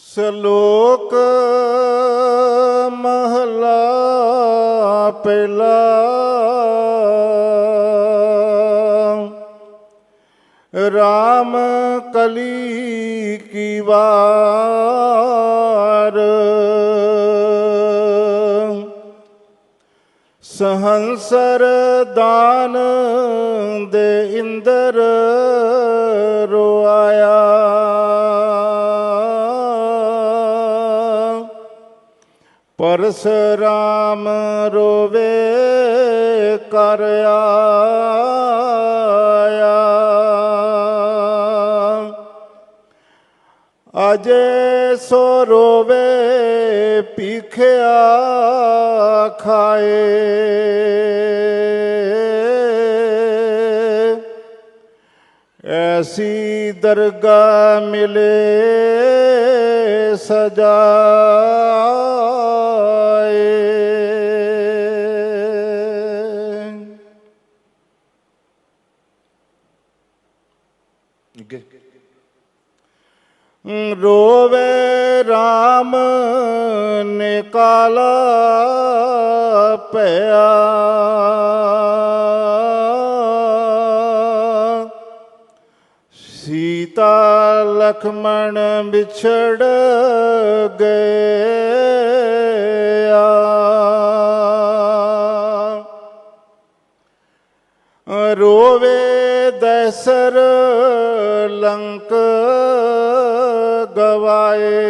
ਸ਼ਲੋਕ ਮਹਲਾ ਪਹਿਲਾ। ਰਾਮ ਕਲੀ ਕੀ ਵਾਰ, ਸਹੰਸਰ ਦਾਨ ਦੇ ਇੰਦਰ ਰੋਆਇਆ। ਪਰਸਰਾਮ ਰੋਵੇ ਕਰ ਆਇਆ। ਅਜੇ ਸੋ ਰੋਵੇ ਭੀਖਿਆ ਖਾਏ। ਐਸੀ ਦਰਗਾਹ ਮਿਲੇ ਸਜਾਏ। ਰੋਵੇ ਰਾਮ ਨਿਕਾਲਾ ਭਇਆ। ਸੀਤਾ ਲਖਮਣ ਵਿਛੜ ਗਇਆ। ਰੋਵੇ ਦੈਸਰ ਲੰਕ ਗਵਾਏ।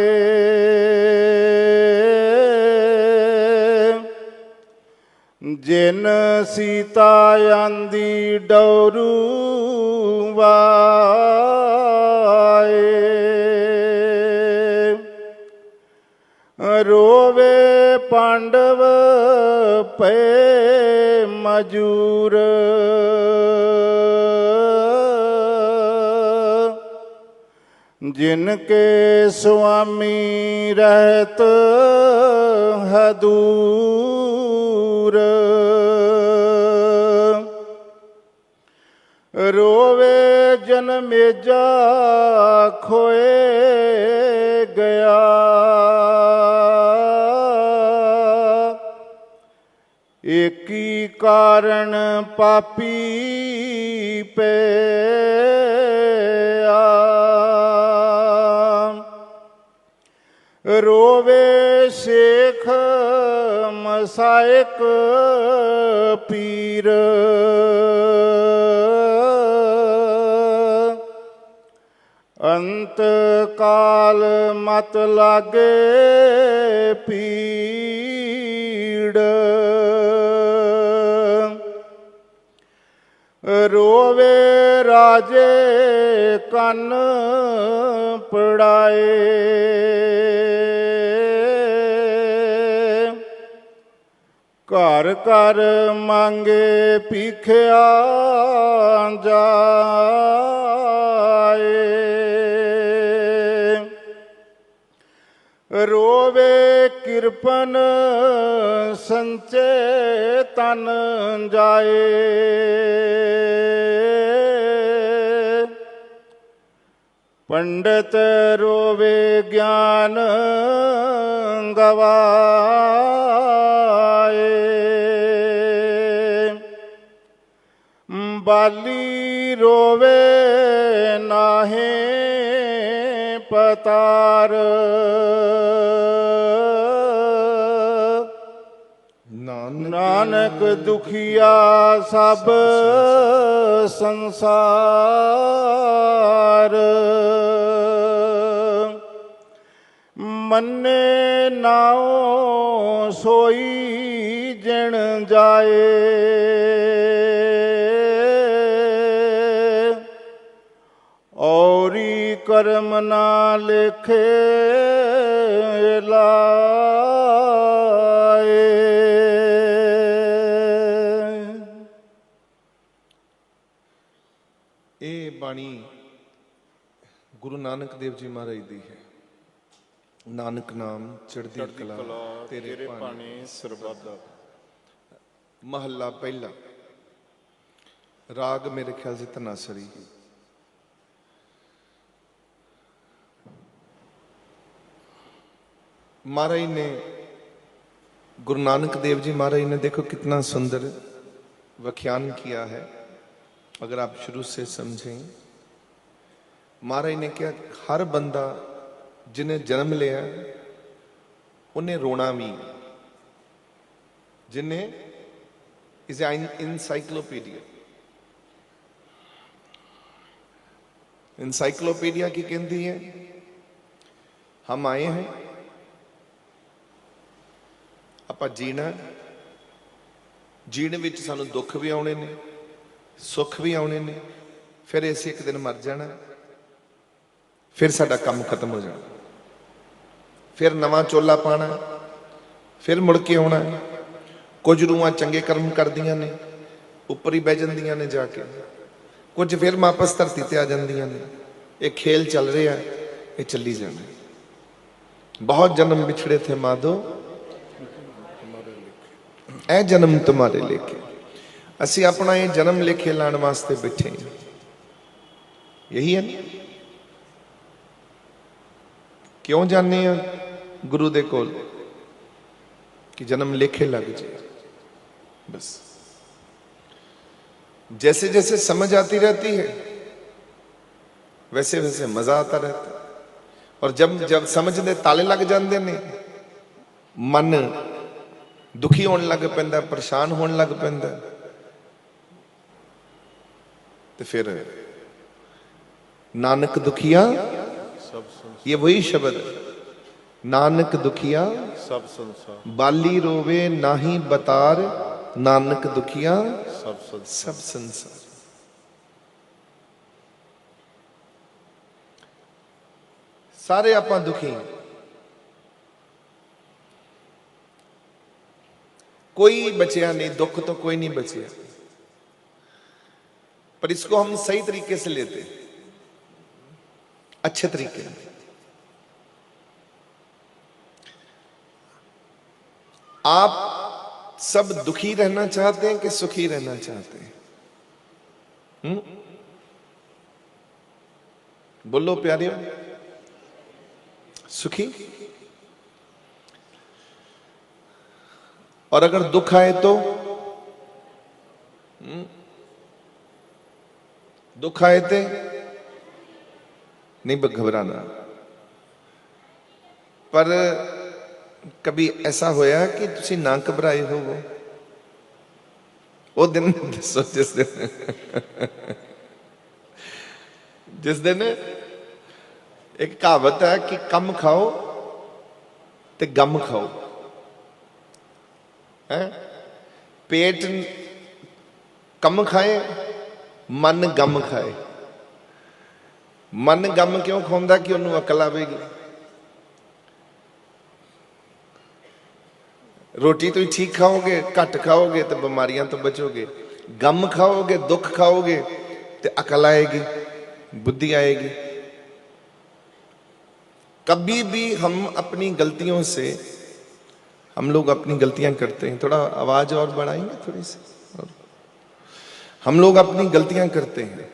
ਜਿਨ ਸੀਤਾ ਆਂਦੀ ਡੋਰੂ ਵਾਏ। ਰੋਵੇ ਪਾਂਡਵ ਪਏ ਮਜੂਰ। जिनके स्वामी रहत है दूर। रोवे जनमेजा खोए गया। एकी कारण पापी पे रोवे शेख मसायक पीर। अंत काल मत लागे पीड़। रोवे राजे कन पड़ाए। घर घर मांगे भीखिया जाए। रोवे किरपन संचे तन जाए। पंडित रोवे ज्ञान गवाए। बाली रोवे नाहे पतार। नानक दुखिया सब संसार। मन्ने नाओ सोई जिण जाए। औरी कर्म ना लिखे लाए। ਇਹ ਬਾਣੀ ਗੁਰੂ ਨਾਨਕ ਦੇਵ ਜੀ ਮਹਾਰਾਜ ਦੀ ਹੈ। ਨਾਨਕ ਨਾਮ ਚੜ੍ਹਦੀ ਕਲਾ ਤੇਰੇ ਭਾਣੇ ਸਰਬੱਤ। ਮਹੱਲਾ ਪਹਿਲਾ। ਰਾਗ ਮੇਰੇ ਖਿਆਲ से ਧਨਾਸਰੀ। महाराज ने, गुरु नानक देव जी महाराज ने देखो कितना सुंदर व्याख्यान किया है। अगर आप शुरू से समझें, महाराज ने क्या, हर बंदा जिन्हें जन्म लिया उन्हें रोना भी, जिन्हें इज इंसाइक्लोपीडिया, इंसाइक्लोपीडिया की कहती है हम आए हैं, ਆਪਾਂ जीना, जीने विच सानू दुख भी आने ने, सुख भी आने ने, फिर असीं एक दिन मर जाना, फिर साडा काम खत्म हो जाना, फिर नवा चोला पाना, फिर मुड़ के आना। कुछ रूहां चंगे कर्म करदियां ने, उपर ही बह जांदियां ने जाके, कुछ फिर वापस धरती ते आ जांदियां ने। एक खेल चल रहा है, ये चली जाना। बहुत जन्म बिछड़े थे माधो, ए जन्म तुम्हारे लेके। असी अपना ये जन्म लेके लाने वास्ते बैठे हैं, यही है ना। क्यों जाने गुरु दे कोल कि जन्म लेखे लग जाए, बस। जैसे जैसे समझ आती रहती है वैसे वैसे मजा आता रहता है। और जब जब समझ दे ताले लग जाते ने, मन दुखी होने लग पैंदा, परेशान होने लग पैंदा, तो फिर नानक दुखिया, ये वही शब्द है, नानक दुखिया सब संसार, बाली रोवे नाही बतार, नानक दुखिया सब संसार। सब संसार। सारे आपां दुखी हैं, कोई बचिया नहीं, दुख तो कोई नहीं बचिया। पर इसको हम सही तरीके से लेते, अच्छे तरीके से। आप सब दुखी रहना चाहते हैं कि सुखी रहना चाहते हैं? बोलो प्यारियों, सुखी। और अगर दुख आए तो दुख आए थे नहीं घबराना। पर कभी ऐसा होया कि तुसी ना घबराए हो? वो दिन दसो जिस दिन एक कहावत है कि कम खाओ ते गम खाओ, है? पेट कम खाए, मन गम खाए। मन गम क्यों खांदा कि उन्होंने अकल आवेगी। रोटी तो ही ठीक खाओगे, घट खाओगे तो बीमारियां तो बचोगे। गम खाओगे, दुख खाओगे तो अकल आएगी, बुद्धि आएगी। कभी भी हम अपनी गलतियों से, हम लोग अपनी गलतियां करते हैं। थोड़ा आवाज और बढ़ाएंगे थोड़ी सी। हम लोग अपनी गलतियां करते हैं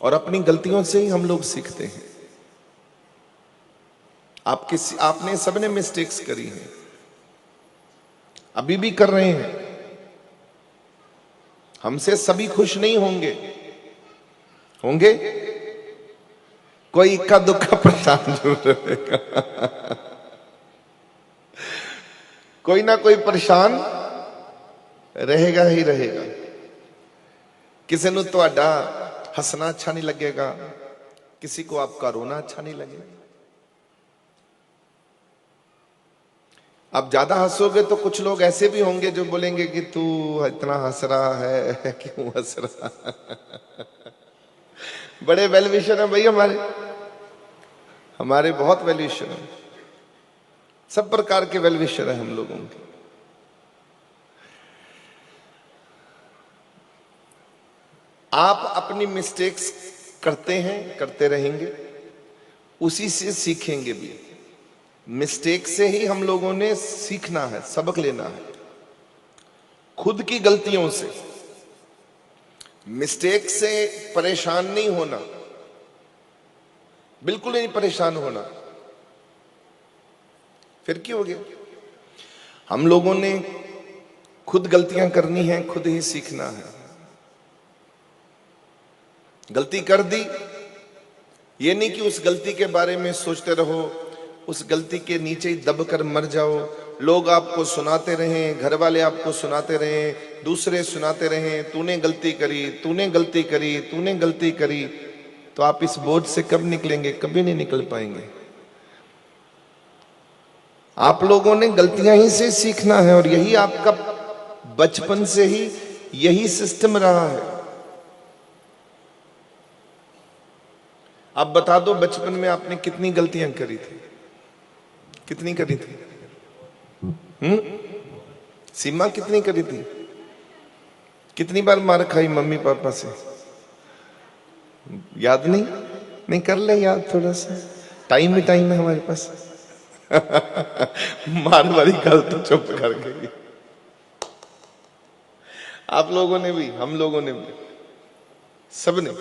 और अपनी गलतियों से ही हम लोग सीखते हैं। आपने सबने मिस्टेक्स करी हैं, अभी भी कर रहे हैं। हमसे सभी खुश नहीं होंगे, होंगे कोई इक्का दुक्का परेशान जरूर रहेगा। कोई ना कोई परेशान रहेगा ही रहेगा। किसी को तुहाडा हंसना अच्छा नहीं लगेगा, किसी को आपका रोना अच्छा नहीं लगेगा। आप ज्यादा हंसोगे तो कुछ लोग ऐसे भी होंगे जो बोलेंगे कि तू इतना हंस रहा है, क्यों हंस रहा है। बड़े वेल विशर हैं भाई हमारे बहुत वेल विशर हैं। सब प्रकार के वेल विशर हैं हम लोगों के। आप अपनी मिस्टेक्स करते हैं, करते रहेंगे, उसी से सीखेंगे भी। मिस्टेक से ही हम लोगों ने सीखना है, सबक लेना है, खुद की गलतियों से। मिस्टेक से परेशान नहीं होना, बिल्कुल नहीं परेशान होना। फिर क्यों हो गया? हम लोगों ने खुद गलतियां करनी है, खुद ही सीखना है। गलती कर दी, ये नहीं कि उस गलती के बारे में सोचते रहो, उस गलती के नीचे ही दबकर मर जाओ। लोग आपको सुनाते रहें, घर वाले आपको सुनाते रहें, दूसरे सुनाते रहें, तूने गलती करी, तूने गलती करी, तूने गलती करी, तो आप इस बोझ से कब निकलेंगे? कभी नहीं निकल पाएंगे। आप लोगों ने गलतियां ही से सीखना है, और यही आपका बचपन से ही यही सिस्टम रहा है। आप बता दो, बचपन में आपने कितनी गलतियां करी थी? कितनी करी थी? सीमा कितनी करी थी? कितनी बार मार खाई मम्मी पापा से? याद नहीं? नहीं कर ले याद, थोड़ा सा टाइम ही टाइम है हमारे पास। मार वाली गल तो चुप कर गई। आप लोगों ने भी, हम लोगों ने भी, सबने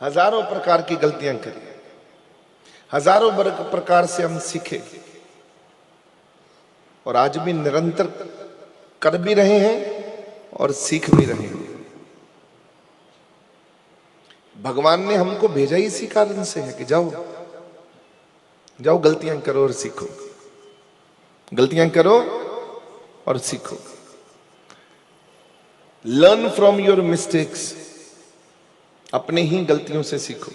हजारों प्रकार की गलतियां करी, हजारों प्रकार से हम सीखे, और आज भी निरंतर कर भी रहे हैं और सीख भी रहे हैं। भगवान ने हमको भेजा ही इसी कारण से है कि जाओ जाओ गलतियां करो और सीखो, गलतियां करो और सीखो। लर्न फ्रॉम योर मिस्टेक्स, अपने ही गलतियों से सीखो।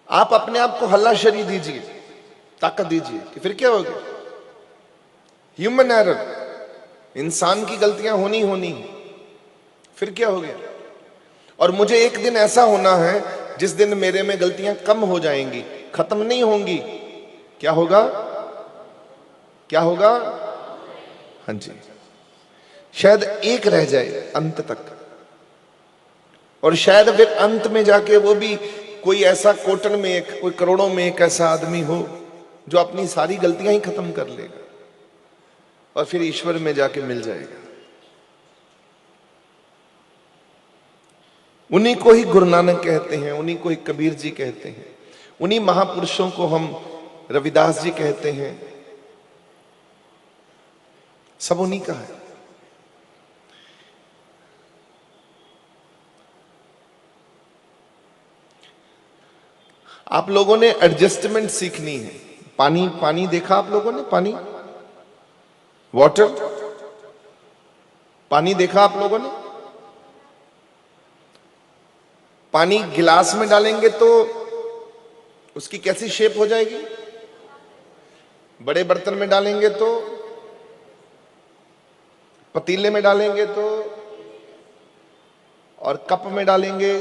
आप अपने आप को हल्लाशरी दीजिए, ताकत दीजिए कि फिर क्या होगा? ह्यूमन एरर, इंसान की गलतियां होनी होनी, फिर क्या हो गया? और मुझे एक दिन ऐसा होना है जिस दिन मेरे में गलतियां कम हो जाएंगी, खत्म नहीं होंगी। क्या होगा? क्या होगा? हाँ जी, शायद एक रह जाए अंत तक, और शायद फिर अंत में जाके वो भी कोई ऐसा कोटन में एक, कोई करोड़ों में एक ऐसा आदमी हो जो अपनी सारी गलतियां ही खत्म कर लेगा और फिर ईश्वर में जाके मिल जाएगा। उन्हीं को ही गुरु नानक कहते हैं, उन्हीं को ही कबीर जी कहते हैं, उन्हीं महापुरुषों को हम रविदास जी कहते हैं। सब उन्हीं का है। आप लोगों ने एडजस्टमेंट सीखनी है। पानी, पानी देखा आप लोगों ने? पानी, वाटर, पानी देखा आप लोगों ने? पानी गिलास में डालेंगे तो उसकी कैसी शेप हो जाएगी? बड़े बर्तन में डालेंगे तो, पतीले में डालेंगे तो, और कप में डालेंगे,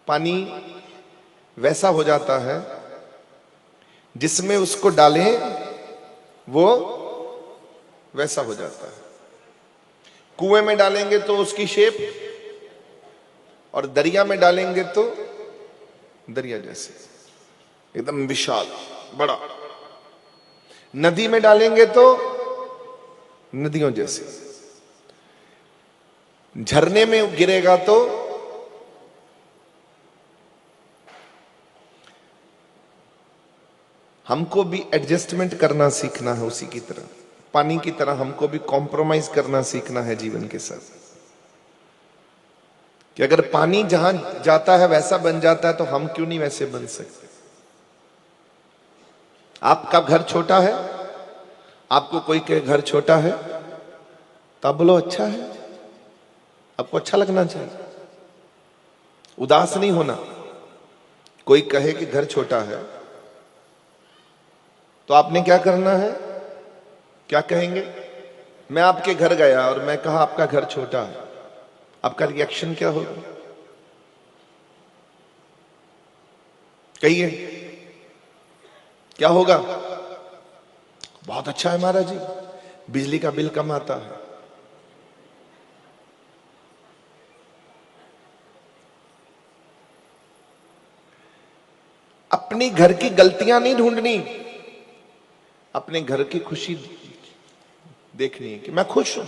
पानी वैसा हो जाता है जिसमें उसको डालें वो वैसा हो जाता है। कुएं में डालेंगे तो उसकी शेप, और दरिया में डालेंगे तो दरिया जैसे एकदम विशाल बड़ा। नदी में डालेंगे तो नदियों जैसे, झरने में गिरेगा तो हमको भी एडजस्टमेंट करना सीखना है। उसी की तरह, पानी की तरह हमको भी कॉम्प्रोमाइज करना सीखना है जीवन के साथ, कि अगर पानी जहां जाता है वैसा बन जाता है तो हम क्यों नहीं वैसे बन सकते। आपका घर छोटा है, आपको कोई कहे घर छोटा है तो आप बोलो अच्छा है, आपको अच्छा लगना चाहिए, उदास नहीं होना। कोई कहे कि घर छोटा है तो आपने क्या करना है? क्या कहेंगे? मैं आपके घर गया और मैं कहा आपका घर छोटा है, आपका रिएक्शन क्या होगा? कहिए, क्या होगा? बहुत अच्छा है महाराज जी, बिजली का बिल कम आता है। अपनी घर की गलतियां नहीं ढूंढनी, अपने घर की खुशी देखनी है कि मैं खुश हूं,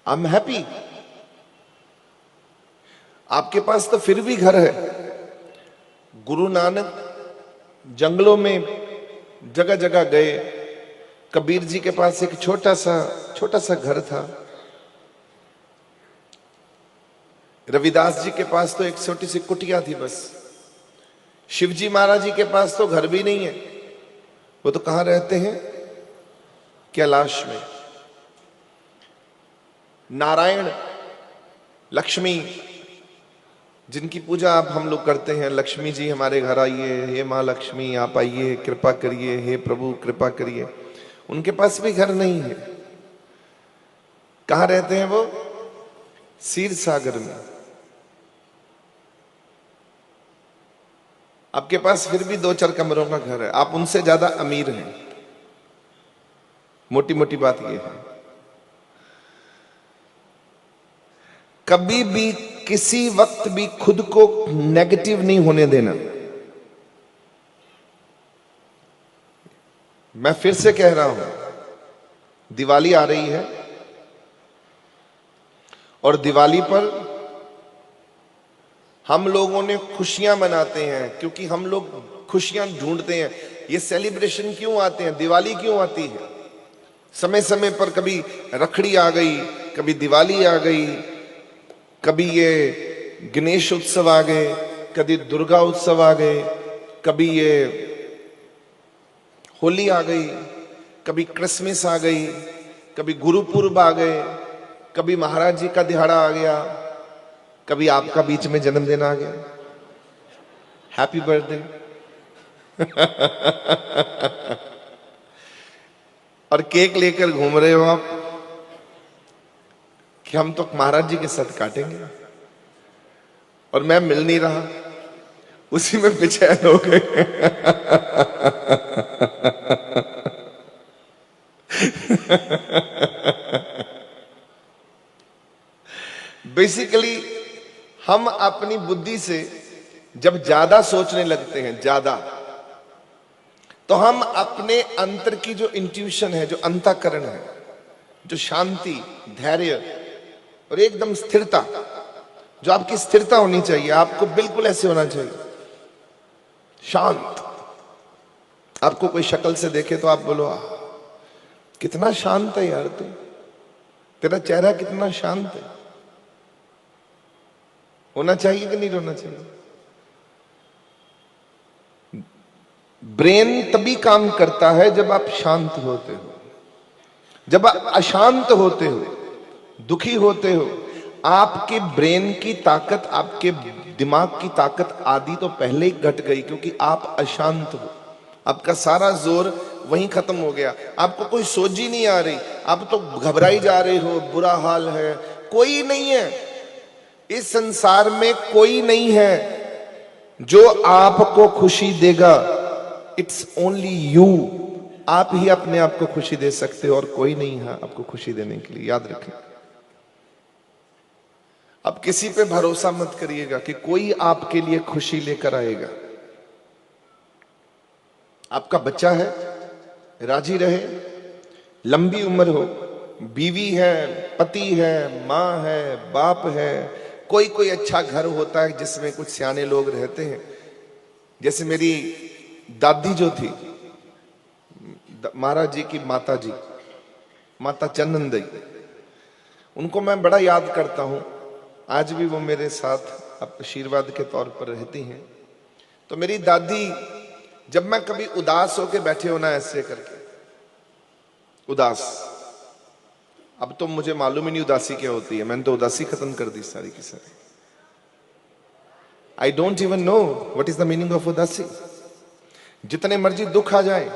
आई एम हैप्पी। आपके पास तो फिर भी घर है, गुरु नानक जंगलों में जगह जगह गए। कबीर जी के पास एक छोटा सा घर था। रविदास जी के पास तो एक छोटी सी कुटिया थी बस। शिवजी महाराज जी के पास तो घर भी नहीं है। वो तो कहां रहते हैं? कैलाश में। नारायण, लक्ष्मी, जिनकी पूजा आप हम लोग करते हैं, लक्ष्मी जी हमारे घर आइए, हे माँ लक्ष्मी आप आइए, कृपा करिए, हे प्रभु कृपा करिए, उनके पास भी घर नहीं है। कहां रहते हैं वो? क्षीर सागर में। आपके पास फिर भी 2-4 कमरों का घर है, आप उनसे ज्यादा अमीर हैं। मोटी मोटी बात यह है, कभी भी किसी वक्त भी खुद को नेगेटिव नहीं होने देना। मैं फिर से कह रहा हूं, दिवाली आ रही है और दिवाली पर हम लोगों ने खुशियां मनाते हैं क्योंकि हम लोग खुशियां ढूंढते हैं। ये सेलिब्रेशन क्यों आते हैं, दिवाली क्यों आती है? समय समय पर कभी रखड़ी आ गई, कभी दिवाली आ गई, कभी ये गणेश उत्सव आ गए, कभी दुर्गा उत्सव आ गए, कभी ये होली आ गई, कभी क्रिसमस आ गई, कभी गुरुपुरब आ गए, कभी महाराज जी का दिहाड़ा आ गया, कभी आपका बीच में जन्मदिन आ गया। Happy birthday. और केक लेकर घूम रहे हो आप कि हम तो महाराज जी के साथ काटेंगे, और मैं मिल नहीं रहा, उसी में बेचैन हो गए। बेसिकली हम अपनी बुद्धि से जब ज्यादा सोचने लगते हैं, ज्यादा, तो हम अपने अंतर की जो इंट्यूशन है, जो अंतःकरण है, जो शांति, धैर्य और एकदम स्थिरता, जो आपकी स्थिरता होनी चाहिए, आपको बिल्कुल ऐसे होना चाहिए, शांत। आपको कोई शक्ल से देखे तो आप बोलो कितना शांत है यार तू, तेरा चेहरा कितना शांत है। होना चाहिए कि नहीं होना चाहिए? ब्रेन तभी काम करता है जब आप शांत होते हो। जब आप अशांत होते हो, दुखी होते हो, आपके ब्रेन की ताकत, आपके दिमाग की ताकत आदि तो पहले ही घट गई, क्योंकि आप अशांत हो। आपका सारा जोर वहीं खत्म हो गया। आपको कोई सोच ही नहीं आ रही, आप तो घबराई जा रहे हो, बुरा हाल है। कोई नहीं है इस संसार में, कोई नहीं है जो आपको खुशी देगा। It's only you. आप ही अपने आप को खुशी दे सकते हो और कोई नहीं है आपको खुशी देने के लिए। याद रखें, अब किसी पे भरोसा मत करिएगा कि कोई आपके लिए खुशी लेकर आएगा। आपका बच्चा है, राजी रहे, लंबी उम्र हो, बीवी है, पति है, मां है, बाप है, कोई अच्छा घर होता है जिसमें कुछ सियाने लोग रहते हैं। जैसे मेरी दादी जो थी, महाराज जी की माता जी, माता चंदन दई, उनको मैं बड़ा याद करता हूं। आज भी वो मेरे साथ आशीर्वाद के तौर पर रहती हैं। तो मेरी दादी, जब मैं कभी उदास होके बैठे हो ना, ऐसे करके उदास, अब तो मुझे मालूम ही नहीं उदासी क्या होती है, मैंने तो उदासी खत्म कर दी सारी की सारी। I don't even know what is the meaning of उदासी। जितने मर्जी दुख आ जाए,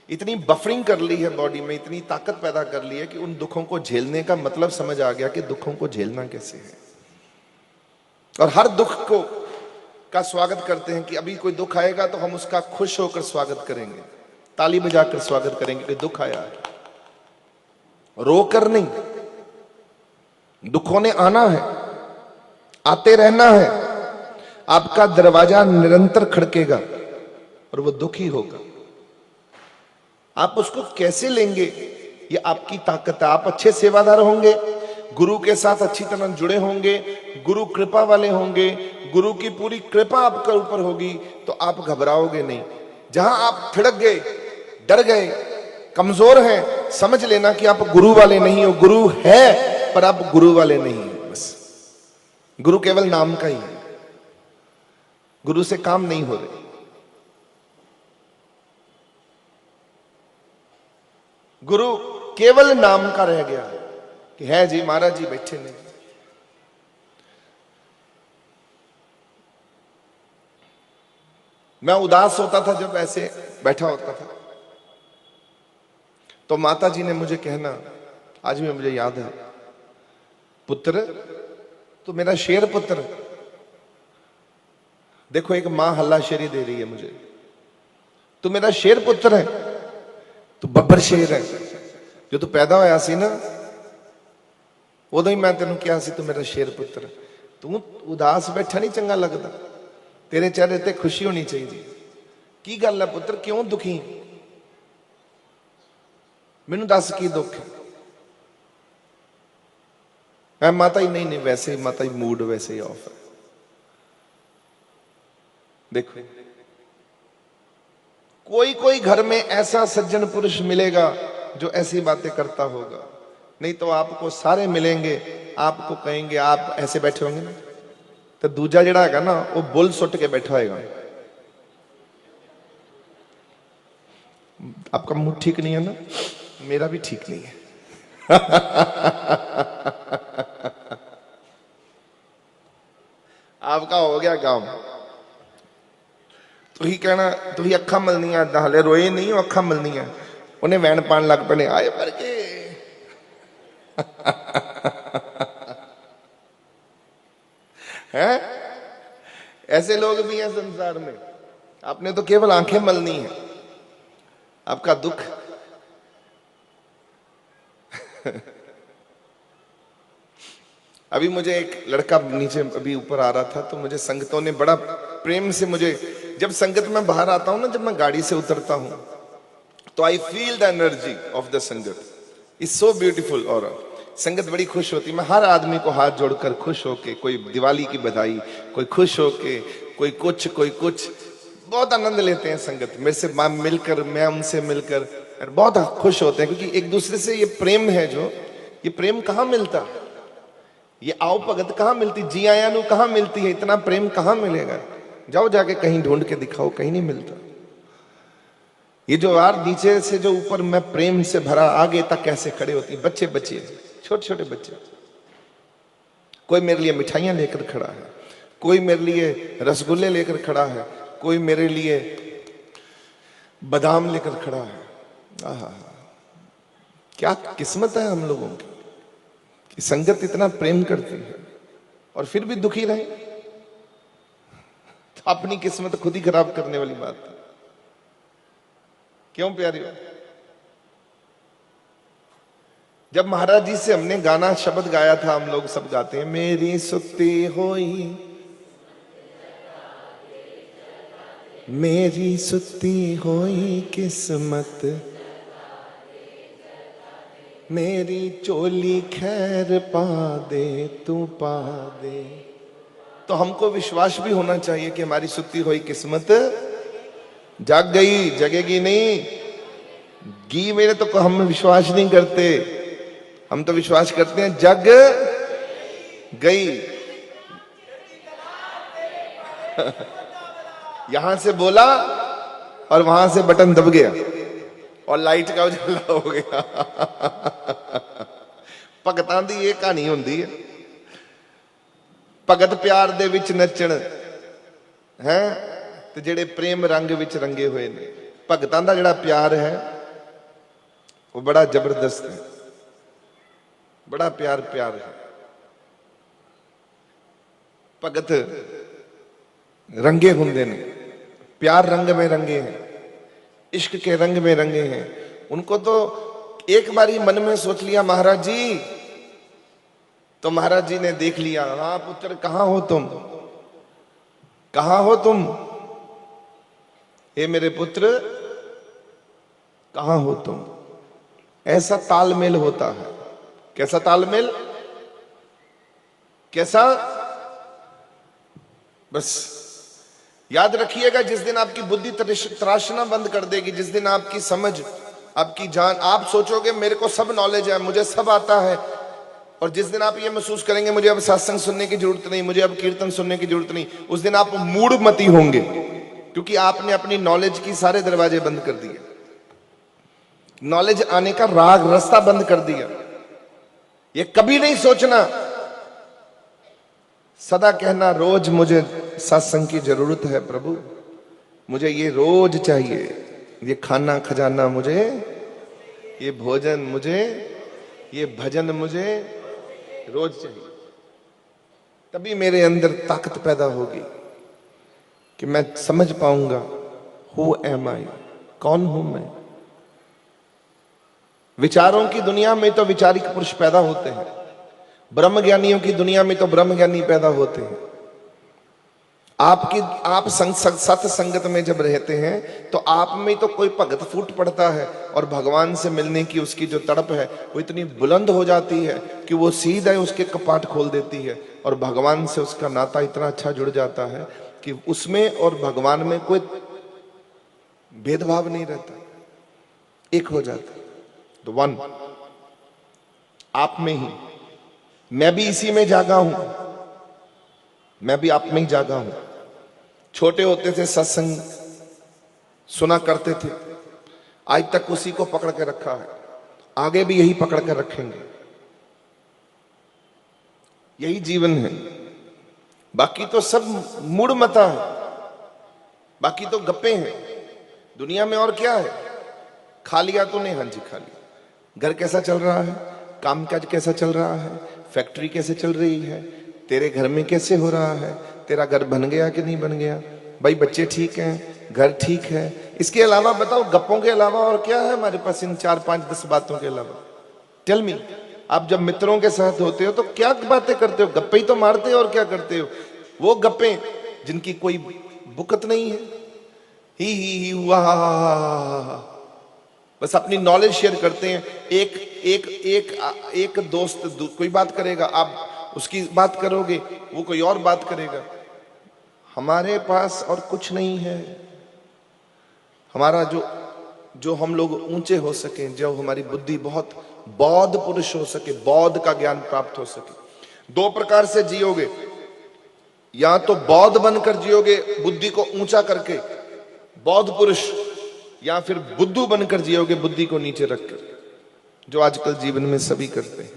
इतनी बफरिंग कर ली है बॉडी में, इतनी ताकत पैदा कर ली है कि उन दुखों को झेलने का मतलब समझ आ गया कि दुखों को झेलना कैसे है। और हर दुख को का स्वागत करते हैं कि अभी कोई दुख आएगा तो हम उसका खुश होकर स्वागत करेंगे, ताली बजाकर स्वागत करेंगे कि दुख आया है। रोकर नहीं, दुखों ने आना है, आते रहना है। आपका दरवाजा निरंतर खड़केगा और वो दुखी होगा। आप उसको कैसे लेंगे, ये आपकी ताकत है। आप अच्छे सेवादार होंगे, गुरु के साथ अच्छी तरह जुड़े होंगे, गुरु कृपा वाले होंगे, गुरु की पूरी कृपा आपके ऊपर होगी, तो आप घबराओगे नहीं। जहां आप थिड़क गए, डर गए, कमजोर हैं, समझ लेना कि आप गुरु वाले नहीं हो। गुरु है पर आप गुरु वाले नहीं हो। बस गुरु केवल नाम का ही है, गुरु से काम नहीं हो रहे। गुरु केवल नाम का रह गया कि है जी महाराज जी बैठे नहीं। मैं उदास होता था जब ऐसे बैठा होता था, तो माता जी ने मुझे कहना, आज भी मुझे याद है, पुत्र तू मेरा शेर पुत्र। देखो एक मां हल्लाशेरी दे रही है मुझे, तू मेरा शेर पुत्र है, तू बब्बर शेर है। जो तू पैदा होया सी ना, उदों ही मैं तेन कहा सी तू मेरा शेर पुत्र। तू उदास बैठा नहीं चंगा लगता, तेरे चेहरे ते खुशी होनी चाहिए। की गल है पुत्र, क्यों दुखी? मैनू दस की दुख है? मैं माता ही नहीं वैसे ही माता ही मूड वैसे ही ऑफ है। देखो कोई कोई घर में ऐसा सज्जन पुरुष मिलेगा जो ऐसी बातें करता होगा, नहीं तो आपको सारे मिलेंगे, आपको कहेंगे आप ऐसे बैठे होंगे ना, तो दूजा जड़ा है ना वो बुल सुट के बैठा होगा। आपका मूड ठीक नहीं है ना, मेरा भी ठीक नहीं है। आपका हो गया काम। तो ही कहना, तो ही अखा मलनिया, हले रोए नहीं हो, अखा मलनिया। उन्हें वैन पान लग पने, आए पर के हैं। ऐसे लोग भी हैं संसार में। आपने तो केवल आंखें मलनी है, आपका दुख अभी मुझे एक लड़का नीचे अभी ऊपर आ रहा था, तो मुझे संगतों ने बड़ा प्रेम से मुझे, जब संगत में बाहर आता हूं ना, जब मैं गाड़ी से उतरता हूं, तो I feel the energy of the संगत इज सो ब्यूटीफुल। और संगत बड़ी खुश होती है। मैं हर आदमी को हाथ जोड़कर खुश होके, कोई दिवाली की बधाई, कोई खुश होके, कोई कुछ कोई कुछ, बहुत आनंद लेते हैं संगत मेरे से मिलकर, मैं उनसे मिलकर बहुत खुश होते हैं, क्योंकि एक दूसरे से ये प्रेम है, जो ये प्रेम कहाँ मिलता, ये आओ भगत कहाँ मिलती, जी आया नू कहाँ मिलती है, इतना प्रेम कहाँ मिलेगा? जाओ जाके कहीं ढूंढ के दिखाओ, कहीं नहीं मिलता। ये जो यार नीचे से जो ऊपर मैं प्रेम से भरा, आगे तक कैसे खड़े होती, बच्चे बच्चे, छोटे छोटे बच्चे, कोई मेरे लिए मिठाइयां लेकर खड़ा है, कोई मेरे लिए रसगुल्ले लेकर खड़ा है, कोई मेरे लिए बादाम लेकर खड़ा है। आहा, क्या किस्मत है हम लोगों की कि संगत इतना प्रेम करती है, और फिर भी दुखी रहे, तो अपनी किस्मत खुद ही खराब करने वाली बात है। क्यों प्यारी? जब महाराज जी से हमने गाना शब्द गाया था, हम लोग सब गाते हैं, मेरी सुती होई, मेरी सुती होई किस्मत, मेरी चोली खैर पा दे, तू पा दे। तो हमको विश्वास भी होना चाहिए कि हमारी सुती हुई किस्मत जाग गई, जगेगी नहीं। गी मेरे तो हम विश्वास नहीं करते, हम तो विश्वास करते हैं जग गई। यहां से बोला और वहां से बटन दब गया और लाइट का उजाला हो गया। भगतां दी ये कहानी होंदी है। भगत प्यार दे विच नचण है, ते जेड़े प्रेम रंग विच रंगे हुए ने। भगतां दा जेड़ा प्यार है वो बड़ा जबरदस्त है, बड़ा प्यार प्यार है। भगत रंगे हुंदे ने, प्यार रंग में रंगे हैं, इश्क के रंग में रंगे हैं। उनको तो एक बारी मन में सोच लिया महाराज जी, तो महाराज जी ने देख लिया, हाँ पुत्र कहां हो तुम, कहां हो तुम, हे मेरे पुत्र कहां हो तुम। ऐसा तालमेल होता है। कैसा तालमेल? कैसा? बस याद रखिएगा, जिस दिन आपकी बुद्धि तराशना बंद कर देगी, जिस दिन आपकी समझ, आपकी जान, आप सोचोगे मेरे को सब नॉलेज है, मुझे सब आता है, और जिस दिन आप ये महसूस करेंगे मुझे अब सत्संग सुनने की जरूरत नहीं, मुझे अब कीर्तन सुनने की जरूरत नहीं, उस दिन आप मूढ़मती होंगे, क्योंकि आपने अपनी नॉलेज की सारे दरवाजे बंद कर दिए, नॉलेज आने का रास्ता बंद कर दिया। ये कभी नहीं सोचना, सदा कहना रोज मुझे सत्संग की जरूरत है प्रभु, मुझे ये रोज चाहिए, ये खाना खजाना मुझे, ये भोजन मुझे, ये भजन मुझे रोज चाहिए। तभी मेरे अंदर ताकत पैदा होगी कि मैं समझ पाऊंगा हु एम आई, कौन हूं मैं। विचारों की दुनिया में तो विचारिक पुरुष पैदा होते हैं, ब्रह्म ज्ञानियों की दुनिया में तो ब्रह्म ज्ञानी पैदा होते हैं। आप सत संगत में जब रहते हैं तो आप में तो कोई भगत फूट पड़ता है, और भगवान से मिलने की उसकी जो तड़प है वो इतनी बुलंद हो जाती है कि वो सीधा उसके कपाट खोल देती है, और भगवान से उसका नाता इतना अच्छा जुड़ जाता है कि उसमें और भगवान में कोई भेदभाव नहीं रहता, एक हो जाता। तो वन आप में ही, मैं भी इसी में जागा हूं, मैं भी आप में ही जागा हूं। छोटे होते थे सत्संग सुना करते थे, आज तक उसी को पकड़ के रखा है, आगे भी यही पकड़ कर रखेंगे, यही जीवन है। बाकी तो सब मूढ़मता है, बाकी तो गप्पे हैं दुनिया में। और क्या है? खा लिया तूने, हाँ जी खा लिया। घर कैसा चल रहा है, कामकाज कैसा चल रहा है, फैक्ट्री कैसे चल रही है, तेरे घर में कैसे हो रहा है, तेरा घर बन गया कि नहीं बन गया, भाई बच्चे ठीक हैं, घर ठीक है। इसके अलावा बताओ, गप्पों के अलावा और क्या है हमारे पास इन 4 5 10 बातों के अलावा? Tell me. आप जब मित्रों के साथ होते हो तो क्या बातें करते हो? गप्पे ही तो मारते हो, और क्या करते हो? वो गप्पे जिनकी कोई बुकत नहीं है, ही हुआ, बस अपनी नॉलेज शेयर करते हैं। एक दोस्त कोई बात करेगा, आप उसकी बात करोगे, वो कोई और बात करेगा। हमारे पास और कुछ नहीं है। हमारा जो हम लोग ऊंचे हो सके, जो हमारी बुद्धि बहुत बौद्ध पुरुष हो सके, बौद्ध का ज्ञान प्राप्त हो सके। 2 प्रकार से जियोगे, या तो बौद्ध बनकर जियोगे बुद्धि को ऊंचा करके, बौद्ध पुरुष, या फिर बुद्धू बनकर जियोगे बुद्धि को नीचे रखकर, जो आजकल जीवन में सभी करते हैं।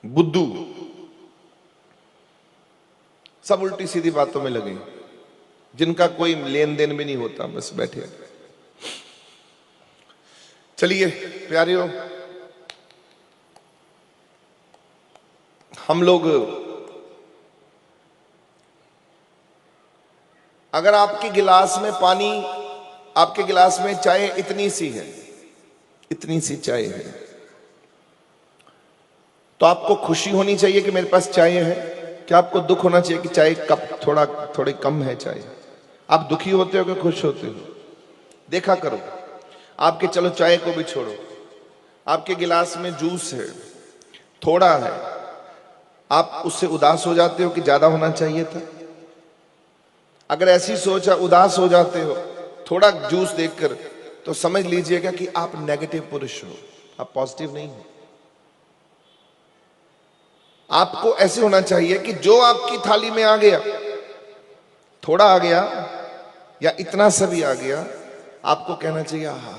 बुद्धू सब उल्टी सीधी बातों में लगे, जिनका कोई लेन देन भी नहीं होता, बस बैठे। चलिए प्यारियों, हम लोग, अगर आपके गिलास में पानी, आपके गिलास में चाय इतनी सी है, इतनी सी चाय है, तो आपको खुशी होनी चाहिए कि मेरे पास चाय है? क्या आपको दुख होना चाहिए कि चाय कप थोड़ी कम है चाय? आप दुखी होते हो कि खुश होते हो? देखा करो। आपके, चलो चाय को भी छोड़ो, आपके गिलास में जूस है, थोड़ा है, आप उससे उदास हो जाते हो कि ज्यादा होना चाहिए था? अगर ऐसी सोच है, उदास हो जाते हो थोड़ा जूस देखकर, तो समझ लीजिएगा कि आप नेगेटिव पुरुष हो, आप पॉजिटिव नहीं हो। आपको ऐसे होना चाहिए कि जो आपकी थाली में आ गया, थोड़ा आ गया या इतना सा भी आ गया, आपको कहना चाहिए आहा,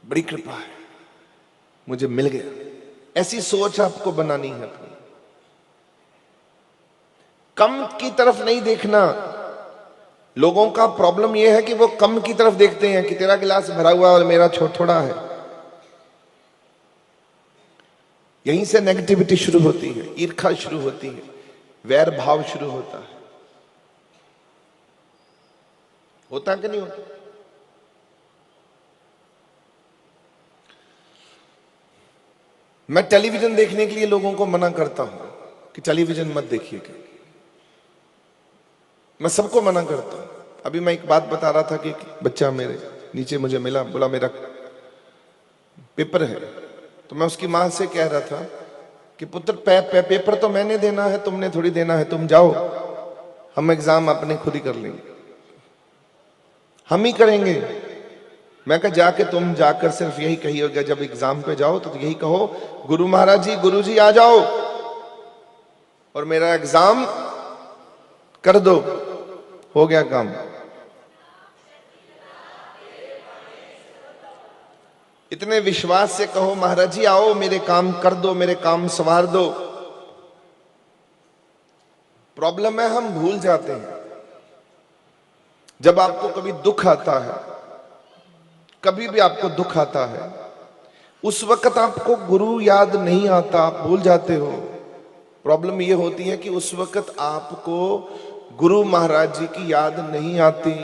बड़ी कृपा है, मुझे मिल गया। ऐसी सोच आपको बनानी है अपनी। कम की तरफ नहीं देखना। लोगों का प्रॉब्लम यह है कि वो कम की तरफ देखते हैं कि तेरा गिलास भरा हुआ और मेरा थोड़ा है। यहीं से नेगेटिविटी शुरू होती है, ईर्ष्या शुरू होती है, वैर भाव शुरू होता है। होता कि नहीं होता? मैं टेलीविजन देखने के लिए लोगों को मना करता हूं कि टेलीविजन मत देखिएगा, मैं सबको मना करता हूं। अभी मैं एक बात बता रहा था कि एक बच्चा मेरे नीचे मुझे मिला, बोला मेरा पेपर है, तो मैं उसकी मां से कह रहा था कि पुत्र पेपर तो मैंने देना है, तुमने थोड़ी देना है, तुम जाओ, हम एग्जाम अपने खुद ही कर लेंगे, हम ही करेंगे। मैं कहा जाके तुम जाकर सिर्फ यही कहिएगा जब एग्जाम पे जाओ तो यही कहो, गुरु महाराज जी, गुरु जी आ जाओ और मेरा एग्जाम कर दो, हो गया काम। इतने विश्वास से कहो महाराज जी आओ, मेरे काम कर दो, मेरे काम संवार दो। प्रॉब्लम है हम भूल जाते हैं। जब आपको कभी दुख आता है, कभी भी आपको दुख आता है, उस वक्त आपको गुरु याद नहीं आता, आप भूल जाते हो। प्रॉब्लम ये होती है कि उस वक्त आपको गुरु महाराज जी की याद नहीं आती।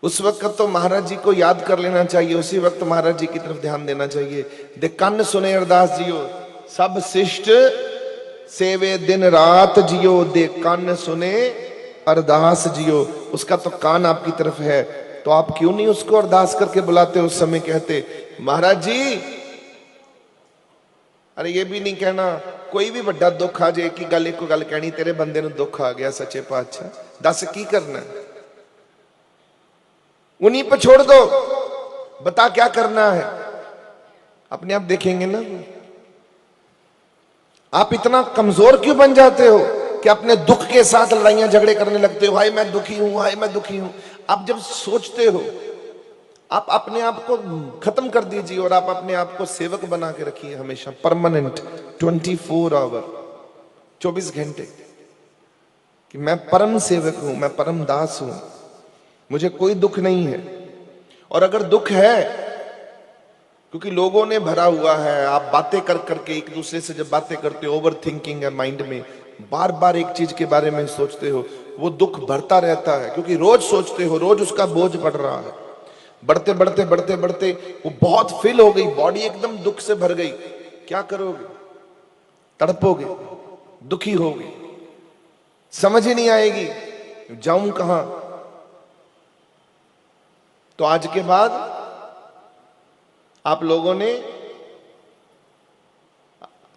उस वक्त तो महाराज जी को याद कर लेना चाहिए, उसी वक्त महाराज जी की तरफ ध्यान देना चाहिए। दे कन्न सुने अरदास जियो, सब शिष्ट सेवे दिन रात जियो, दे कन्न सुने अरदास जियो। उसका तो कान आपकी तरफ है, तो आप क्यों नहीं उसको अरदास करके बुलाते? उस समय कहते महाराज जी, अरे ये भी नहीं कहना कोई भी बड़ा दुख आ जाए कि गल एक गल कहनी, तेरे बंदे ਨੂੰ दुख आ गया सच्चे पातशाह, दस की करना है, उन्हीं पर छोड़ दो, बता क्या करना है, अपने आप देखेंगे ना। आप इतना कमजोर क्यों बन जाते हो कि अपने दुख के साथ लड़ाइयां झगड़े करने लगते हो? हाय मैं दुखी हूं, हाय मैं दुखी हूं। आप जब सोचते हो, आप अपने आप को खत्म कर दीजिए और आप अपने आप को सेवक बना के रखिए हमेशा, परमानेंट, 24 आवर, 24 घंटे, कि मैं परम सेवक हूं, मैं परम दास हूं, मुझे कोई दुख नहीं है। और अगर दुख है, क्योंकि लोगों ने भरा हुआ है, आप बातें कर करके एक दूसरे से जब बातें करते हो, ओवर थिंकिंग है माइंड में, बार बार एक चीज के बारे में सोचते हो, वो दुख बढ़ता रहता है, क्योंकि रोज सोचते हो, रोज उसका बोझ बढ़ रहा है। बढ़ते बढ़ते बढ़ते बढ़ते वो बहुत फिल हो गई, बॉडी एकदम दुख से भर गई, क्या करोगे? तड़पोगे, दुखी होगे, समझ ही नहीं आएगी जाऊं कहां। तो आज के बाद आप लोगों ने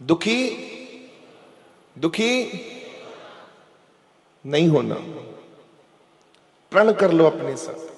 दुखी नहीं होना, प्रण कर लो अपने साथ,